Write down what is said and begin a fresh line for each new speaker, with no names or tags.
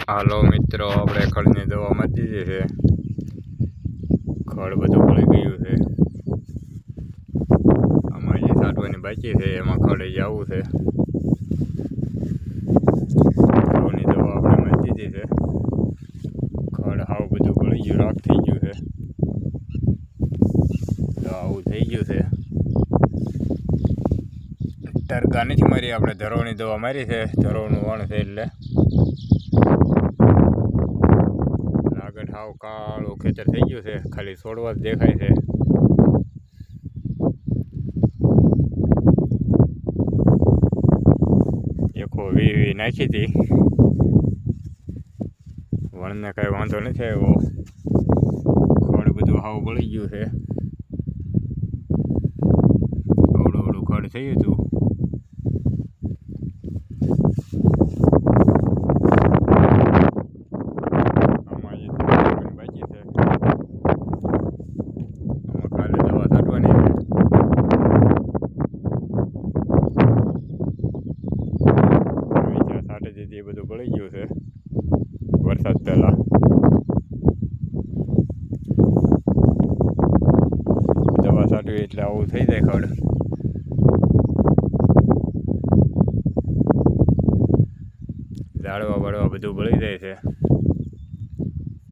હાલો મિત્રો, આપણે ખડની દવા મારી દીધી છે. ખડ બધું પડી ગયું છે. આમાં જે છાંટવાની બાકી છે એમાં ખડે જવું છે. ખડની દવા આપણે મારી દીધી છે. ખડ હાવ બધું પડી ગયું, રાખ થઈ ગયું છે. તો આવું થઈ ગયું છે. ટરકા નથી મારી, આપણે ધરોની દવા મારી છે. ધરોનું વણ છે એટલે આગળ હાવ કાળું ખેતર થઈ ગયું છે. ખાલી છોડવા જ દેખાય છે. એકો વી નાખી હતી. વણને કાંઈ વાંધો નથી આવ્યો. ખડ બધું હાવ બળી ગયું છે. અવડું ખડ થયું હતું. એ બધું બળી ગયું છે વરસાદ પહેલા. દવા છાંટવી એટલે આવું થઈ જાય ખડ. ઝાડવા બળવા બધું બળી જાય છે.